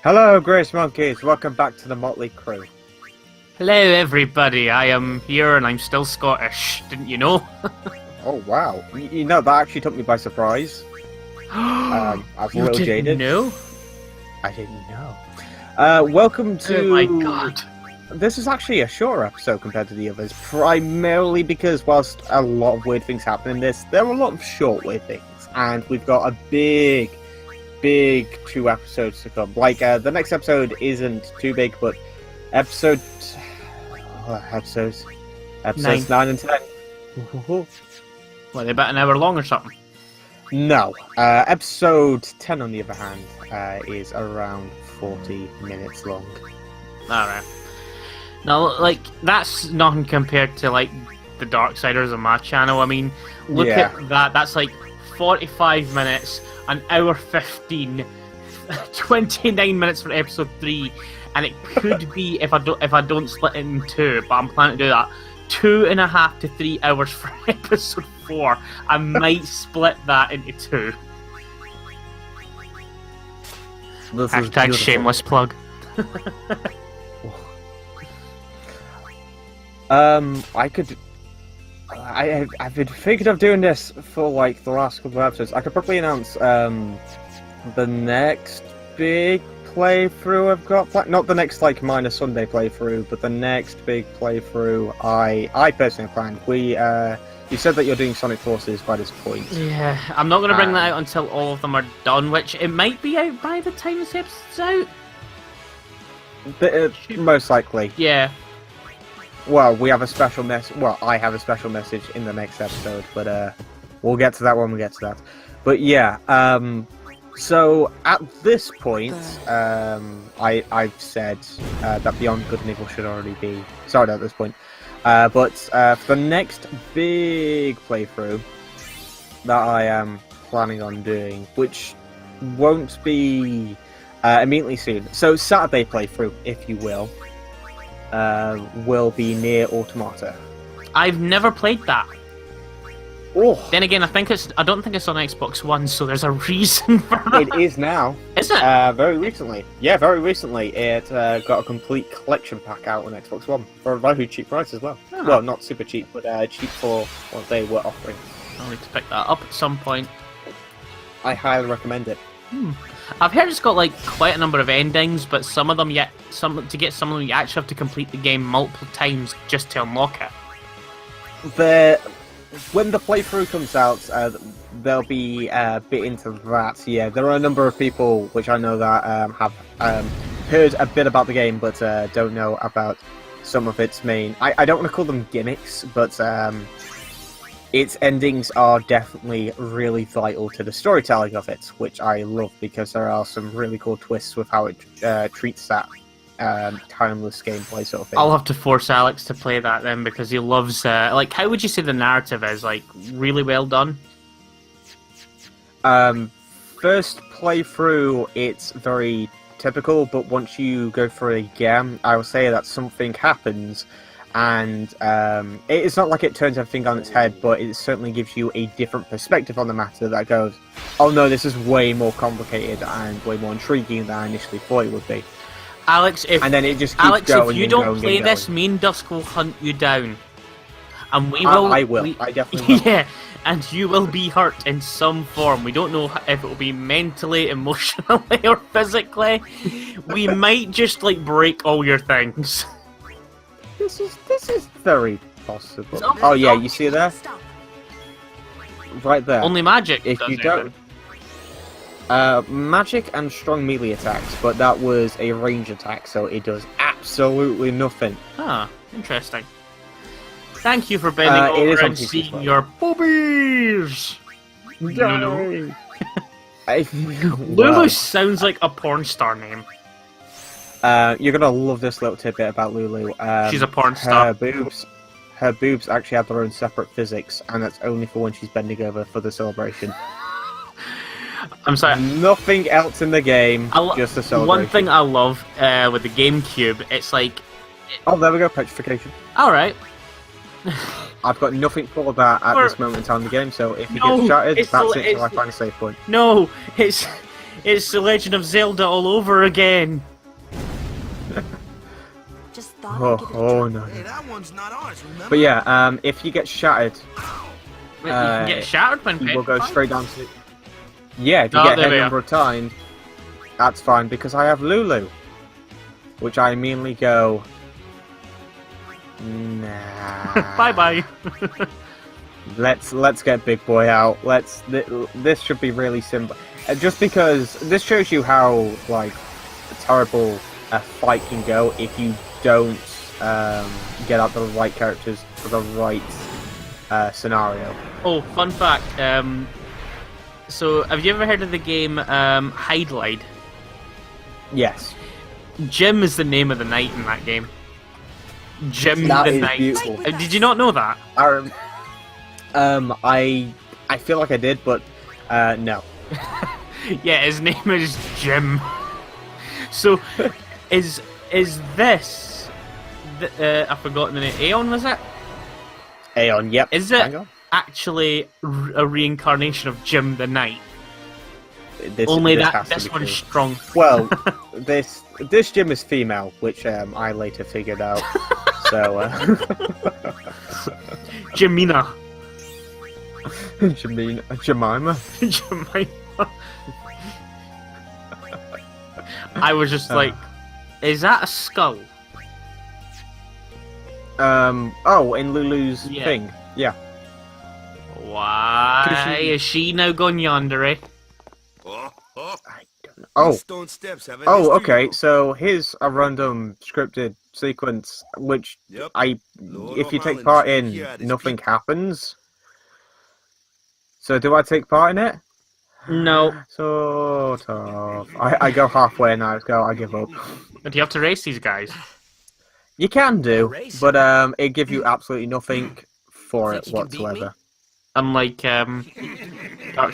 Hello, Grace Monkeys. Welcome back to the Motley Crew. Hello everybody, I am here and I'm still Scottish, didn't you know? Oh, wow. You know, that actually took me by surprise. I was a little jaded. No? I didn't know. Welcome to... Oh my god. This is actually a shorter episode compared to the others, primarily because whilst a lot of weird things happen in this, there are a lot of short weird things. And we've got a big 2 episodes to come. Like, the next episode isn't too big, but episodes 9 and 10. What, they about an hour long or something? No. Episode 10, on the other hand, is around 40 minutes long. Alright. Now, like, that's nothing compared to, like, the Darksiders on my channel. I mean, look at that. That's, like, 45 minutes, an hour 15, 29 minutes for episode 3, and it could be, if I don't split it in 2, but I'm planning to do that, 2.5 to 3 hours for episode 4. I might split that into 2. Hashtag shameless plug. I've been thinking of doing this for like the last couple of episodes. I could probably announce the next big playthrough I've got. Not the next like minor Sunday playthrough, but the next big playthrough I personally planned. You said that you're doing Sonic Forces by this point. Yeah, I'm not going to bring that out until all of them are done, which it might be out by the time this episode's out. Most likely. Yeah. Well, we have a special I have a special message in the next episode, but we'll get to that when we get to that. But yeah, so at this point, I've said that Beyond Good and Evil should already be sorted at this point. But for the next big playthrough that I am planning on doing, which won't be immediately soon, so Saturday playthrough, if you will be near Automata. I've never played that. Oh. Then again, I don't think it's on Xbox One, so there's a reason for that. It is now. Is it? Very recently. Yeah, very recently. It got a complete collection pack out on Xbox One for a very cheap price as well. Oh. Well, not super cheap, but cheap for what they were offering. I'll need to pick that up at some point. I highly recommend it. I've heard it's got like quite a number of endings, but some of them you actually have to complete the game multiple times just to unlock it. When the playthrough comes out, there'll be a bit into that. Yeah, there are a number of people which I know that have heard a bit about the game, but don't know about some of its main. I don't want to call them gimmicks, but its endings are definitely really vital to the storytelling of it, which I love because there are some really cool twists with how it treats that timeless gameplay sort of thing. I'll have to force Alex to play that then, because he loves like, how would you say the narrative is? Like, really well done? First playthrough, it's very typical, but once you go through it again, I will say that something happens, and it's not like it turns everything on its head, but it certainly gives you a different perspective on the matter that goes, oh no, this is way more complicated and way more intriguing than I initially thought it would be. Alex, if you don't play this, me and Dusk will hunt you down, and we will. I will. I definitely will. Yeah, and you will be hurt in some form. We don't know if it will be mentally, emotionally, or physically. We might just like break all your things. This is very possible. Oh yeah, you see there? Right there. Only magic. If you don't. Magic and strong melee attacks, but that was a range attack, so it does absolutely nothing. Ah, interesting. Thank you for bending over and seeing your boobies! Lulu. Lulu sounds like a porn star name. You're gonna love this little tidbit about Lulu. She's a porn star. Her boobs actually have their own separate physics, and that's only for when she's bending over for the celebration. I'm sorry. Nothing else in the game, just the celebration. One thing I love with the GameCube, it's like... Oh, there we go, petrification. Alright. I've got nothing for that at this moment in time in the game, so if you get started, that's it until I find a save point. No, it's It's the Legend of Zelda all over again. Just thought I'd give it a try. Oh no. Hey, that one's not ours, remember? But yeah, if you get shattered, Wait, you can get shattered when you will go petrified? straight down to. Yeah, if you Oh, get there head we number assigned, that's fine because I have Lulu, which I immediately go. Nah. Bye bye. Let's get Big Boy out. This should be really simple. Just because this shows you how like terrible a fight can go if you don't get out the right characters for the right scenario. Oh, fun fact. So, have you ever heard of the game Hide Lied? Yes. Jim is the name of the knight in that game. Jim That the is Knight. beautiful. Did you not know that? I feel like I did, but no. Yeah, his name is Jim. So, is this? I've forgotten the name. Aeon, was it? Aeon, yep. Is it Hang on. actually a reincarnation of Jim the Knight? This has to this be one's true. strong. Well, this Jim is female, which I later figured out. So, Jemina. Jemima. Jemima. I was just like, is that a skull? Oh, in Lulu's Yeah. thing. Yeah. Why is she now gone yonder, eh? Oh, I don't know. Oh. Stone steps have a Oh, history, okay. you know. So here's a random scripted sequence, which Yep. Lord if you of take Islands, part in, yeah, this nothing happens. So do I take part in it? No. Sort of. I go halfway and I give up. But you have to race these guys. You can do, Race? but it gives you absolutely nothing for Think it you can beat me? whatsoever. Unlike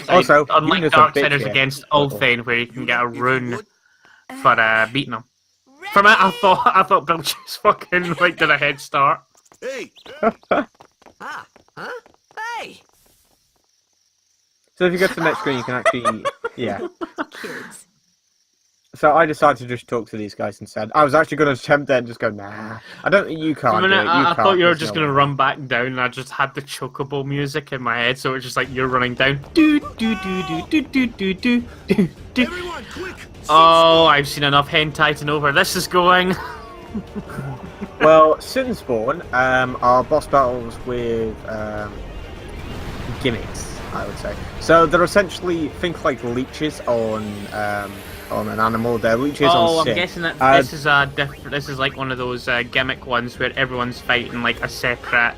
Also, unlike Yuna's a bitch Darksiders here. against Ulthane, where you can get a rune for beating them. For a minute, I thought Bill just fucking like did a head start. Hey! Ah, huh? Hey! So if you go to the next screen, you can actually, yeah. Kids. So I decided to just talk to these guys instead. I was actually going to attempt it and just go, nah. I don't. You For a can't do it. minute, You I can't. thought you were There's just no gonna way. run back down, and I just had the chocobo music in my head, so it was just like you're running down. Do do do do do do do do do do. Everyone, quick! Oh, I've seen enough hentai to know where this is going. Well, since Spawn, our boss battles with gimmicks, I would say. So they're essentially think like leeches on an animal. They're leeches on Oh, I'm Sin. guessing that this is a different. This is like one of those gimmick ones where everyone's fighting like a separate,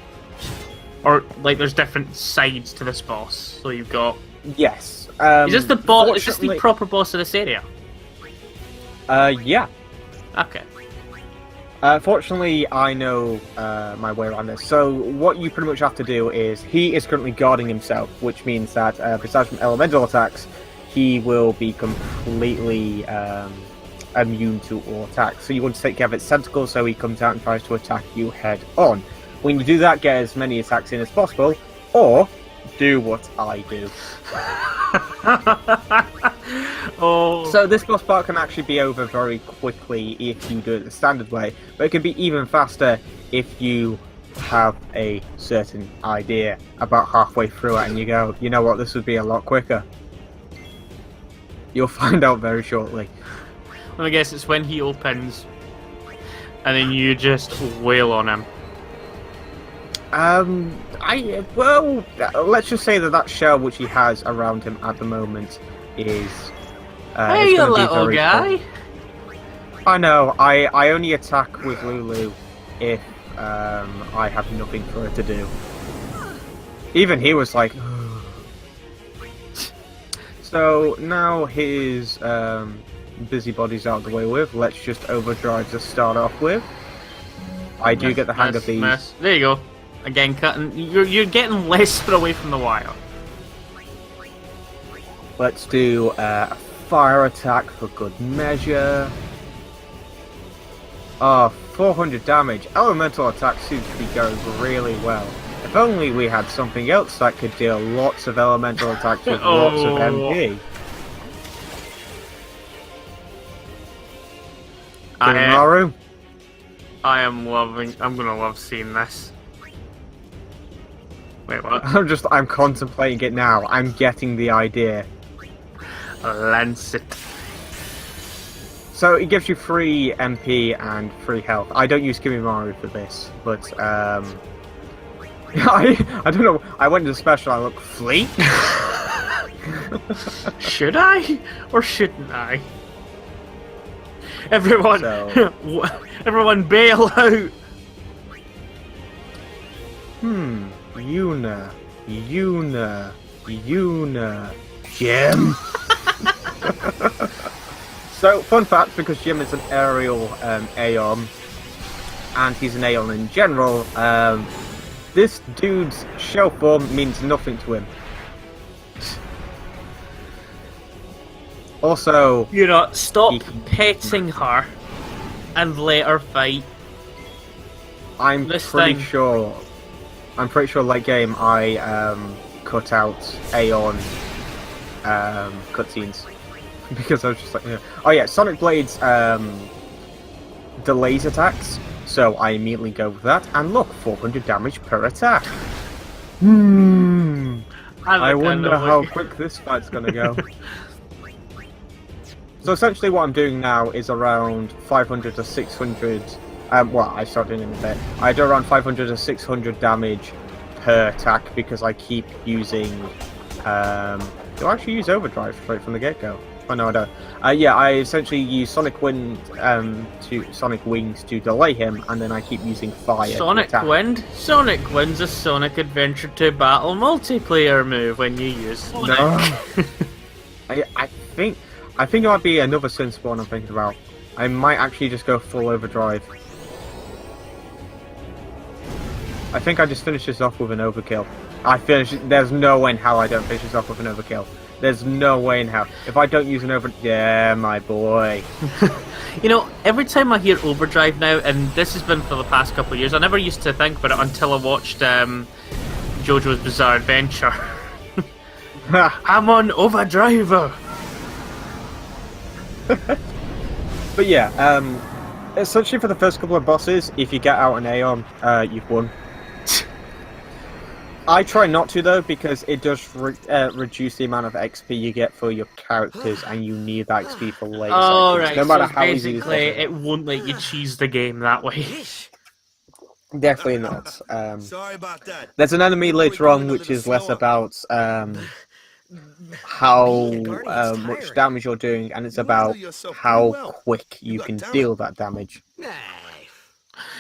or like there's different sides to this boss. So you've got. Yes. Is this the boss? Is this the fortunately- proper boss of this area? Yeah. Okay. Fortunately, I know my way around this. So what you pretty much have to do is he is currently guarding himself, which means that besides from elemental attacks, he will be completely immune to all attacks. So you want to take care of its tentacles so he comes out and tries to attack you head on. When you do that, get as many attacks in as possible, or do what I do. Oh. So this boss part can actually be over very quickly if you do it the standard way, but it can be even faster if you have a certain idea about halfway through it and you go, you know what, this would be a lot quicker. You'll find out very shortly. I guess it's when he opens, and then you just wail on him. Well, let's just say that shell which he has around him at the moment is. Hey, is you gonna be little very guy! I know. I only attack with Lulu if I have nothing for her to do. Even he was like. So now his busybody's out of the way with. Let's just overdrive to start off with. I do get the hang of these. There you go. Again, cutting. You're getting less away from the wire. Let's do a fire attack for good measure. 400 damage. Elemental attack seems to be going really well. If only we had something else that could deal lots of elemental attacks with lots of MP. Maru. I'm gonna love seeing this. Wait, what? I'm contemplating it now. I'm getting the idea. Lance it. So it gives you free MP and free health. I don't use Kimimaru for this, but I don't know. I went to the special. I look fleet. Should I or shouldn't I? Everyone, everyone, bail out. Yuna, Jim. So, fun fact, because Jim is an aerial Aeon, and he's an Aeon in general, this dude's shell form means nothing to him. Also, You know, stop petting her and let her fight. I'm This pretty thing. sure late game I cut out Aeon cutscenes because I was just like, oh yeah, Sonic Blades delays attacks, so I immediately go with that, and look, 400 damage per attack. I wonder how quick this fight's gonna go. So essentially what I'm doing now is around 500 to 600, well, I start doing it in a bit. I do around 500 to 600 damage per attack because I keep using, do I actually use Overdrive straight from the get-go? Oh no, I don't. Yeah, I essentially use Sonic Wings to delay him, and then I keep using Fire Sonic to attack. Wind? Sonic Wind's a Sonic Adventure 2 battle multiplayer move when you use Sonic. No. I think it might be another sensible one I'm thinking about. I might actually just go full Overdrive. I think I just finish this off with an overkill. There's no way in hell I don't finish this off with an overkill. There's no way in hell. If I don't use an yeah, my boy. You know, every time I hear Overdrive now, and this has been for the past couple of years, I never used to think about it until I watched JoJo's Bizarre Adventure. I'm on Overdrive! But yeah, essentially for the first couple of bosses, if you get out an Aeon, you've won. I try not to though, because it does reduce the amount of XP you get for your characters, and you need that XP for later Oh, sections, right, no matter so how easy basically it is. it won't let you cheese the game that way. Definitely not. Sorry about that. There's an enemy later on which is less about how much damage you're doing, and it's about how quick you can deal that damage.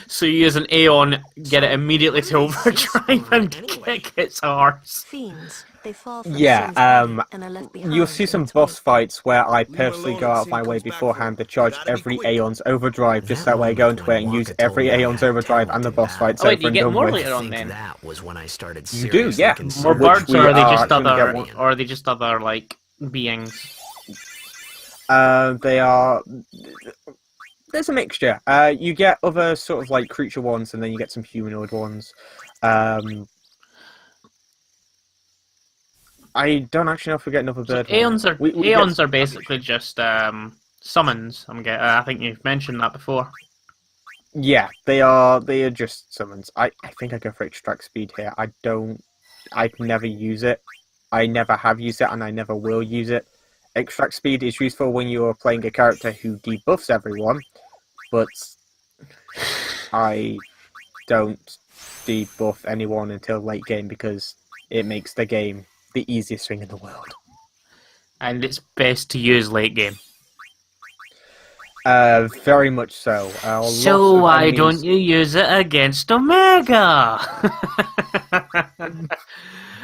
So you use an Aeon, get it immediately to Overdrive and kick its arse. Fiends, they fall from Yeah, sin's body, and are left behind you'll see some in its boss wake. fights where I personally go out of my way beforehand to charge every Aeon's Overdrive, just that way I go into it and use every Aeon's Overdrive and the boss fight's Oh, wait, over you and get done more with. later on then? That was when I started You do, seriously yeah. considering More Which birds, we or are they are just gonna other, get one. or are they just other like beings? They are... There's a mixture. You get other sort of like creature ones, and then you get some humanoid ones. I don't actually know if we get another So bird. Aeons are We Aeons get- are basically just summons. I think you've mentioned that before. Yeah, they are just summons. I think I go for extract speed here. I'd never use it. I never have used it, and I never will use it. Extract speed is useful when you are playing a character who debuffs everyone, but I don't debuff anyone until late game because it makes the game the easiest thing in the world. And it's best to use late game. Very much so. So why don't you use it against Omega?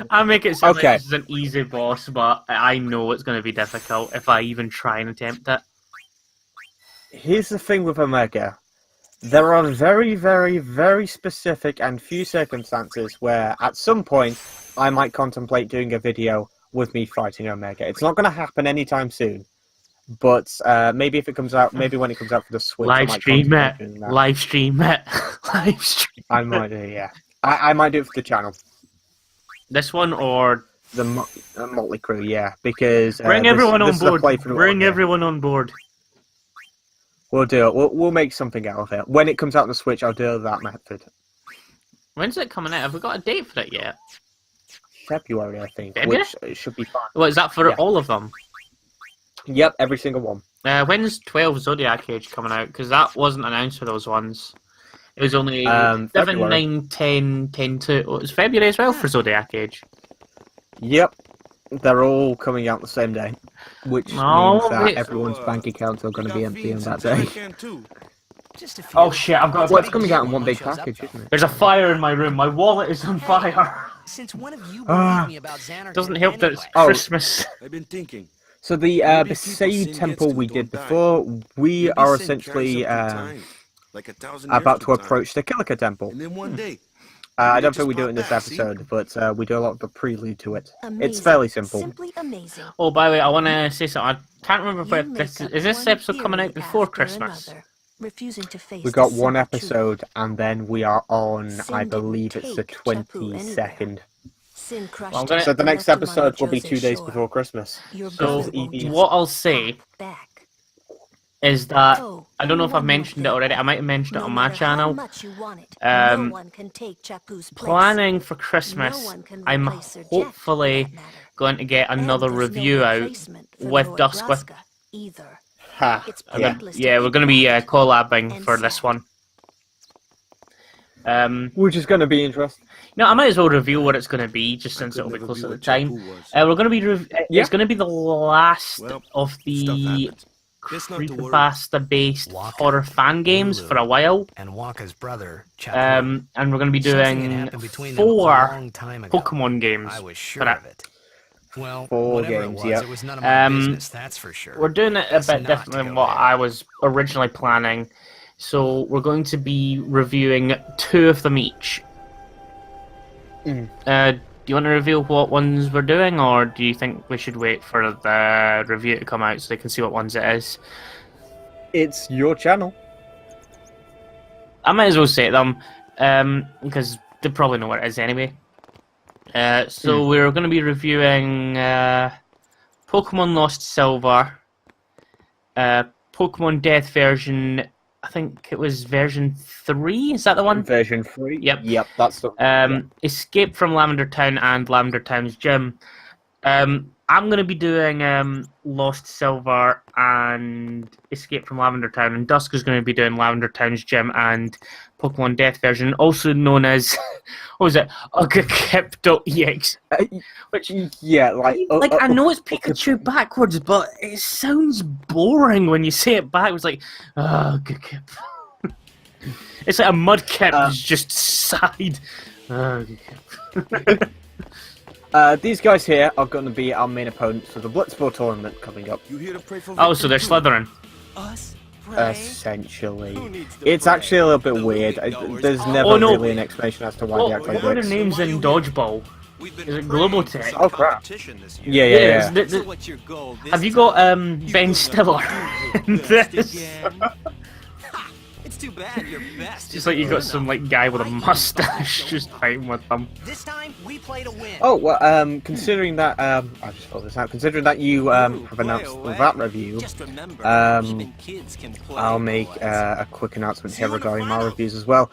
I make it sound Okay. like this is an easy boss, but I know it's going to be difficult if I even try and attempt it. Here's the thing with Omega. There are very, very, very specific and few circumstances where at some point I might contemplate doing a video with me fighting Omega. It's not going to happen anytime soon, but maybe if it comes out, maybe when it comes out for the Switch, I Live might stream contemplate it. doing that. Live stream it. Live stream. I might do, yeah. I might do it for the channel. This one or The Motley Crew, yeah, because bring this everyone on is a board. playthrough Bring on here. everyone on board. We'll do it. We'll make something out of it. When it comes out on the Switch, I'll do that method. When's it coming out? Have we got a date for it yet? February, I think. February? Which it should be fine. What is that for Yeah. all of them? Yep, every single one. When's 12 Zodiac Age coming out? Because that wasn't announced for those ones. It was only 7, February. 9, 10, 10, 2. Oh, it's February as well for Zodiac Age. Yep. They're all coming out the same day. Which Oh, means that wait. everyone's bank accounts are going to be empty on that day. Oh shit, I've got Well, it's coming out in one big package, isn't it? There's a fire in my room. My wallet is on fire. Since one of you Ah. believed me about Xanarkand Doesn't help that it's anyway. Oh. Christmas. I've been thinking. So the Maybe Besaid people temple saying we gets did to don't before, we Maybe are Sin essentially carries up through time, like 1,000 about years to through time. approach the Kilika temple. And then one day, I Maybe don't just think we do it pop in this back, see? episode, but we do a lot of the prelude to it. Amazing. It's fairly simple. Simply amazing. Oh, by the way, I want to say something. I can't remember You where make this up is. This one episode coming out theory before after Christmas? another, refusing to face We the got one simple episode, truth. and then we are on, Sin I didn't believe it's the take Chapu 22nd. Sin crushed Well, I'm gonna- it So the and next left him on episode will be Jose's 2 days shore. before Christmas. Your So, brother won't Evie. just what I'll say hop back. is that Oh, I don't know if I've one more mentioned it thing. already. I might have mentioned it No on my matter how channel. much you want it, Um, no one can take Chapu's place. Planning for No Christmas, one can I'm replace her Jack, hopefully for that matter. going to get And another there's no review out replacement for with Lord Dusk with. Graska either. Ha! It's I'm Yeah. gonna- pointless yeah, to we're going to be keep collabing and for this sad. one. Which is going to be interesting. No, I might as well reveal what it's going to be, just since it'll be close at the time. We're going to be. Yeah. It's going to be the last Well, of stuff the happens. Best not to worry. creepypasta-based Waka, horror fan games Lulu, for a while. And Waka's brother, Chapu. And we're going to be Something had doing happened between them a 4 long time ago. Pokemon games. I was sure for it. of it. Well, 4 whatever games, it was, yep. it was none of my Um, business, that's for sure. We're doing it a Best bit not different to than go what there. I was originally planning. So we're going to be reviewing 2 of them each. Mm. Do you want to reveal what ones we're doing, or do you think we should wait for the review to come out so they can see what ones it is? It's your channel. I might as well say them, because they probably know what it is anyway. So we're going to be reviewing Pokemon Lost Silver, Pokemon Death version. I think it was version 3. Is that the one? Version 3. Yep. Yep, that's the Escape from Lavender Town and Lavender Town's Gym. I'm going to be doing Lost Silver and Escape from Lavender Town, and Dusk is going to be doing Lavender Town's Gym and Pokemon Death version, also known as, what was it, Ugakip.ex. Which, yeah, like I know it's Pikachu backwards, but it sounds boring when you say it backwards, like, Ugakip. It's like a Mudkip that's just sighed. Ugakip. These guys here are going to be our main opponents for the Blitzball tournament coming up. You here to pray for Oh, so they're victory too? Slytherin. Us? Essentially. Who needs to It's pray? actually a little bit The weird. moviegoers There's all never Oh, no. really an explanation as to why they act like What were their this. names in Dodgeball? We've been Is it praying for Globotech? some Oh, crap. competition this Yeah, year. yeah, yeah. it's the- So what's your goal this Have you time? got Ben Stiller in Best this? again? Ha! It's too bad you're best. Just like you got some like guy with a mustache just fighting with them. This time we play to win. Oh, well, considering that, I just thought this out. Considering that you have announced that review, Just remember, even kids can play. I'll make boys. a quick announcement here regarding my reviews as well.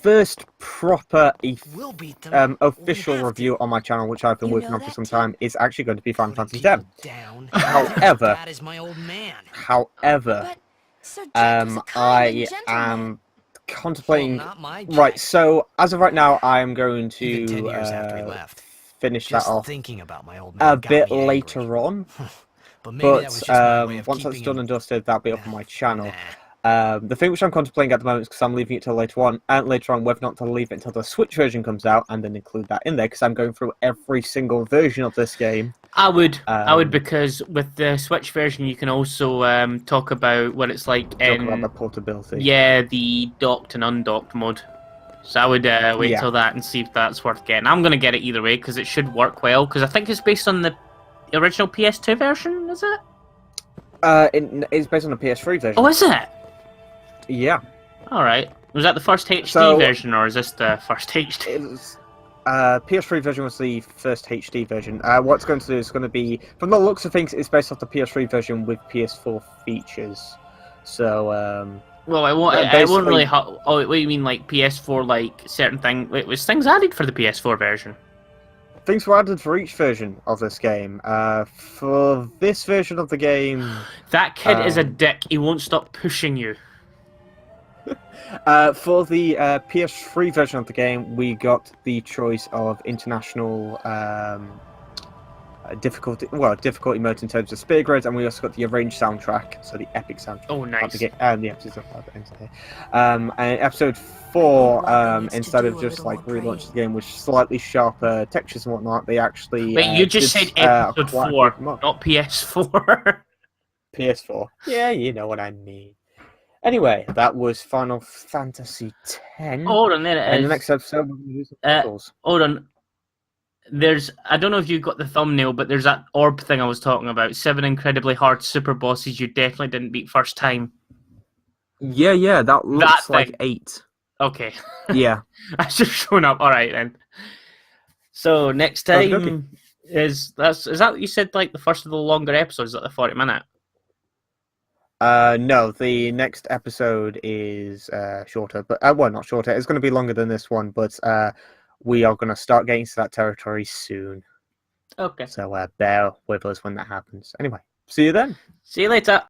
First proper We'll beat them. official We have review on my channel, which I've been You working know on for that, some Tim? time, is actually going to be Final Fantasy Putting X. people down. However- That is my old man. However, But Sir Jack was a kind I and gentleman. am contemplating. Well, not my Right, Jack. so as of right now, I am going Even 10 to years after he left. finish Just that off thinking about my old man a got bit me angry. later on. But maybe that was But just my way of once that's keeping done him- and dusted, that'll be up on my channel. Nah. The thing which I'm contemplating at the moment is because I'm leaving it till later on, whether or not to leave it until the Switch version comes out and then include that in there, because I'm going through every single version of this game. I would, Um, because with the Switch version you can also talk about what it's like Talk about in the portability. the docked and undocked mode. So I would wait Yeah. till that and see if that's worth getting. I'm gonna get it either way because it should work well. Because I think it's based on the original PS2 version, is it? It's based on the PS3 version. Oh, is it? Yeah. All right. Was that the first HD So- version, or is this the first HD? PS3 version was the first HD version. What's going to do is going to be, from the looks of things, it's based off the PS3 version with PS4 features. So, Well, I won't basically- really. Oh, what do you mean, like PS4, like certain thing? Wait, was things added for the PS4 version? things were added for each version of this game. For this version of the game, That kid is a Um, dick. He won't stop pushing you. for the PS3 version of the game, we got the choice of international difficulty mode in terms of speed grades, and we also got the arranged soundtrack, so the epic soundtrack. Oh, nice. The episodes of and episode 4, Welcome is to instead do of a just little like more relaunch the praying. game with slightly sharper textures and whatnot, they actually. Wait, you just did, said episode quite a 4, bit more. not PS4. PS4. Yeah, you know what I mean. Anyway, that was Final Fantasy X. Hold on, there it and is. the next episode, we're going to do some Uh, puzzles. Hold on. I don't know if you got the thumbnail, but there's that orb thing I was talking about. 7 incredibly hard super bosses you definitely didn't beat first time. Yeah, that looks That like thing. 8. Okay. Yeah. That's just shown up. All right then. So next Okey time is that what you said, like the first of the longer episodes at the 40-minute? No, the next episode is shorter, but well, not shorter. It's going to be longer than this one, but we are going to start getting to that territory soon. Okay. So bear with us when that happens. Anyway, see you then. See you later.